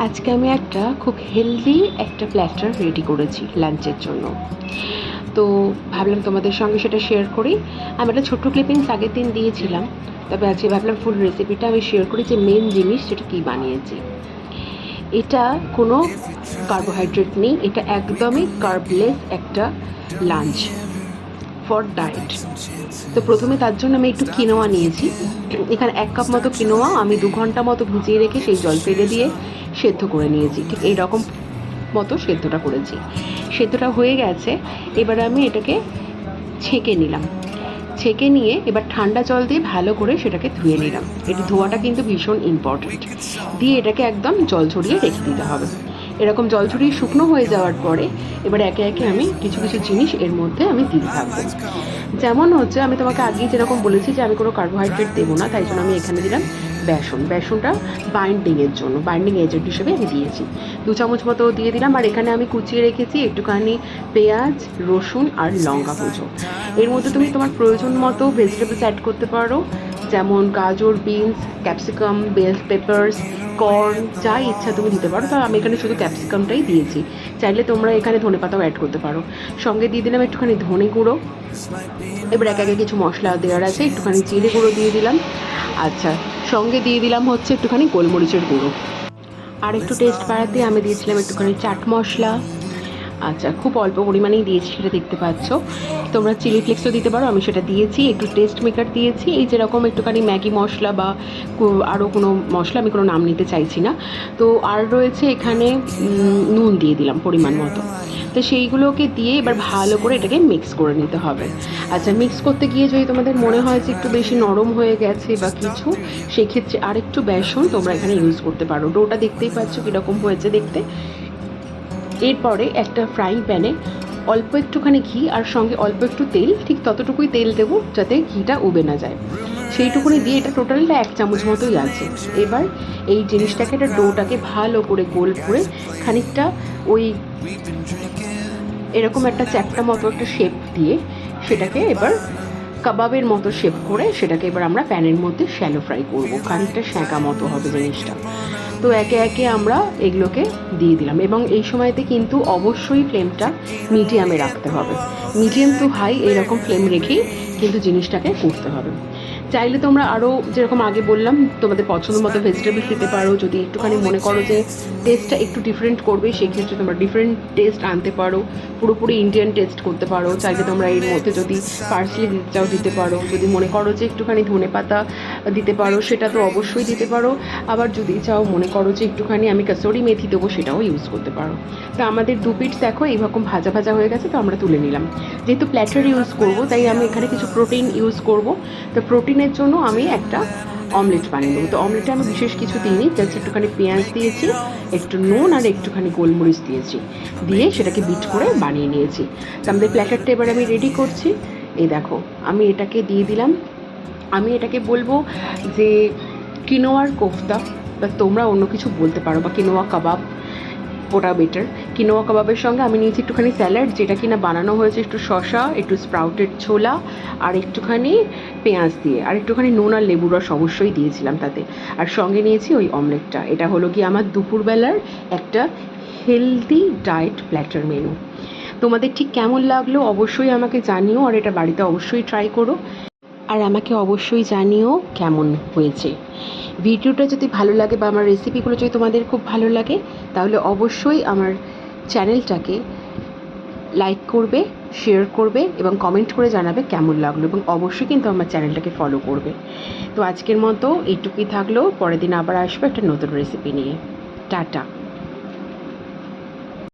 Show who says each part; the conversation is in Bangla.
Speaker 1: আজকে আমি একটা খুব হেলদি একটা প্ল্যাটার রেডি করেছি লাঞ্চের জন্য। তো ভাবলাম তোমাদের সঙ্গে সেটা শেয়ার করি। আমি একটা ছোট্ট ক্লিপিংস আগের দিন দিয়েছিলাম, তবে আজকে ভাবলাম ফুল রেসিপিটা আমি শেয়ার করি, যে মেন জিনিস সেটা কী বানিয়েছি। এটা কোনো কার্বোহাইড্রেট নেই, এটা একদমই কার্বলেস একটা লাঞ্চ ফর ডায়েট। তো প্রথমে তার জন্য আমি একটু কিনোয়া নিয়েছি। এখানে 1 কাপ মতো কিনোয়া আমি 2 ঘন্টা মতো ভিজিয়ে রেখে সেই জল ফেলে দিয়ে সেদ্ধ করে নিয়েছি। ঠিক এইরকম মতো সেদ্ধটা করেছি। সেদ্ধটা হয়ে গেছে, এবারে আমি এটাকে ছেঁকে নিলাম। ছেঁকে নিয়ে এবার ঠান্ডা জল দিয়ে ভালো করে সেটাকে ধুয়ে নিলাম। এটি ধোয়াটা কিন্তু ভীষণ ইম্পর্ট্যান্ট। দিয়ে এটাকে একদম জল ঝরিয়ে রেখে দিতে হবে। এরকম জল ঝরিয়ে শুকনো হয়ে যাওয়ার পরে এবার একে একে আমি কিছু কিছু জিনিস এর মধ্যে আমি দিতে থাকবো। যেমন হচ্ছে, আমি তোমাকে আগেই যেরকম বলেছি যে আমি কোনো কার্বোহাইড্রেট দেবো না, তাই জন্য আমি এখানে দিলাম বেসনটা বাইন্ডিংয়ের জন্য, বাইন্ডিং এজেন্ট হিসেবে আমি দিয়েছি। 2 চামচ মতো দিয়ে দিলাম। আর এখানে আমি কুচিয়ে রেখেছি একটুখানি পেঁয়াজ, রসুন আর লঙ্কা কুচো। এর মধ্যে তুমি তোমার প্রয়োজন মতো ভেজিটেবলস অ্যাড করতে পারো, যেমন গাজর, beans, capsicum, bell peppers, corn, যা ইচ্ছা তুমি দিতে পারো। তো আমি এখানে শুধু ক্যাপসিকামটাই দিয়েছি, চাইলে তোমরা এখানে ধনেপাতাও অ্যাড করতে পারো। সঙ্গে দিয়ে দিলাম একটুখানি ধনে গুঁড়ো। এবার একে একে কিছু মশলা দেওয়ার আছে, একটুখানি জিরে গুঁড়ো দিয়ে দিলাম। আচ্ছা, সঙ্গে দিয়ে দিলাম হচ্ছে একটুখানি গোলমরিচের গুঁড়ো। আর একটু টেস্ট বাড়াতে আমি দিয়েছিলাম একটুখানি চাট মশলা। আচ্ছা, খুব অল্প পরিমাণেই দিয়েছি, সেটা দেখতে পাচ্ছ। তোমরা চিলি ফ্লেক্সও দিতে পারো, আমি সেটা দিয়েছি। একটু টেস্ট মেকার দিয়েছি, এই যেরকম একটুখানি ম্যাগি মশলা বা আরও কোনো মশলা, আমি কোনো নাম নিতে চাইছি না। তো আর রয়েছে এখানে নুন দিয়ে দিলাম পরিমাণ মতো। তো সেইগুলোকে দিয়ে এবার ভালো করে এটাকে মিক্স করে নিতে হবে। আচ্ছা, মিক্স করতে গিয়ে যদি তোমাদের মনে হয় যে একটু বেশি নরম হয়ে গেছে বা কিছু, সেক্ষেত্রে আরেকটু বেসন তোমরা এখানে ইউজ করতে পারো। ডোটা দেখতেই পাচ্ছ কীরকম হয়েছে দেখতে। এরপরে একটা ফ্রাইং প্যানে অল্প একটুখানি ঘি আর সঙ্গে অল্প একটু তেল, ঠিক ততটুকুই তেল দেবো যাতে ঘিটা উবে না যায়, সেইটুকুনি দিয়ে এটা টোটালটা 1 চামচ মতোই আছে। এবার এই জিনিসটাকে, একটা ডোটাকে ভালো করে গোল করে খানিকটা ওই এরকম একটা চ্যাপ্টা মতো একটা শেপ দিয়ে সেটাকে এবার কাবাবের মতো শেপ করে সেটাকে এবার আমরা প্যানের মধ্যে শ্যালো ফ্রাই করবো। খানিকটা সেঁকা মতো হবে জিনিসটা। তো একে একে আমরা এগুলোকে দিয়ে দিলাম, এবং এই সময়তে কিন্তু অবশ্যই ফ্লেমটা মিডিয়ামে রাখতে হবে। মিডিয়াম টু হাই এরকম ফ্লেম রেখেই কিন্তু জিনিসটাকে করতে হবে। চাইলে তোমরা আরও, যেরকম আগে বললাম, তোমাদের পছন্দ মতো ভেজিটেবলস দিতে পারো। যদি একটুখানি মনে করো যে টেস্টটা একটু ডিফারেন্ট করবে, সেক্ষেত্রে তোমরা ডিফারেন্ট টেস্ট আনতে পারো, পুরোপুরি ইন্ডিয়ান টেস্ট করতে পারো। চাইলে তোমরা এর মধ্যে যদি পার্সলি দিতে চাও দিতে পারো। যদি মনে করো যে একটুখানি ধনেপাতা দিতে পারো, সেটা তো অবশ্যই দিতে পারো। আবার যদি চাও, মনে করো যে একটুখানি আমি কাসুরি মেথি দেবো, সেটাও ইউজ করতে পারো। তো আমাদের 2 পিস দেখো এইরকম ভাজা ভাজা হয়ে গেছে, তো আমরা তুলে নিলাম। যেহেতু প্ল্যাটার ইউজ করবো, তাই আমি এখানে কিছু প্রোটিন ইউজ করবো। তো প্রোটিনের জন্য আমি একটা অমলেট বানিয়ে দেবো। তো অমলেটে আমি বিশেষ কিছু দিইনি, জাস্ট একটুখানি পেঁয়াজ দিয়েছি, একটু নুন আর একটুখানি গোলমরিচ দিয়েছি, দিয়ে সেটাকে বিট করে বানিয়ে নিয়েছি। তো আমাদের প্ল্যাটারটা এবার আমি রেডি করছি। এই দেখো, আমি এটাকে দিয়ে দিলাম। আমি এটাকে বলবো যে কিনোয়ার কোফতা, বা তোমরা অন্য কিছু বলতে পারো, বা কিনোয়া কাবাব, ওটা বেটার। কিনোয়া কাবাবের সঙ্গে আমি নিয়েছি একটুখানি স্যালাড, যেটা কিনা বানানো হয়েছে একটু শসা, একটু স্প্রাউটেড ছোলা আর একটুখানি পেঁয়াজ দিয়ে, আর একটুখানি নুন আর লেবুর রস অবশ্যই দিয়েছিলাম তাতে। আর সঙ্গে নিয়েছি ওই অমলেটটা। এটা হলো কি আমার দুপুরবেলার একটা হেলদি ডায়েট প্ল্যাটার মেনু। তোমাদের ঠিক কেমন লাগলো অবশ্যই আমাকে জানিও, আর এটা বাড়িতে অবশ্যই ট্রাই করো, আর আমাকে অবশ্যই জানিও কেমন হয়েছে। ভিডিওটা যদি ভালো লাগে বা আমার রেসিপিগুলো যদি তোমাদের খুব ভালো লাগে, তাহলে অবশ্যই আমার চ্যানেলটাকে লাইক করবে, শেয়ার করবে এবং কমেন্ট করে জানাবে কেমন লাগলো, এবং অবশ্যই কিন্তু আমার চ্যানেলটাকে ফলো করবে। তো আজকের মতো এইটুকুই থাকলো, পরের দিন আবার আসবো একটা নতুন রেসিপি নিয়ে। টাটা।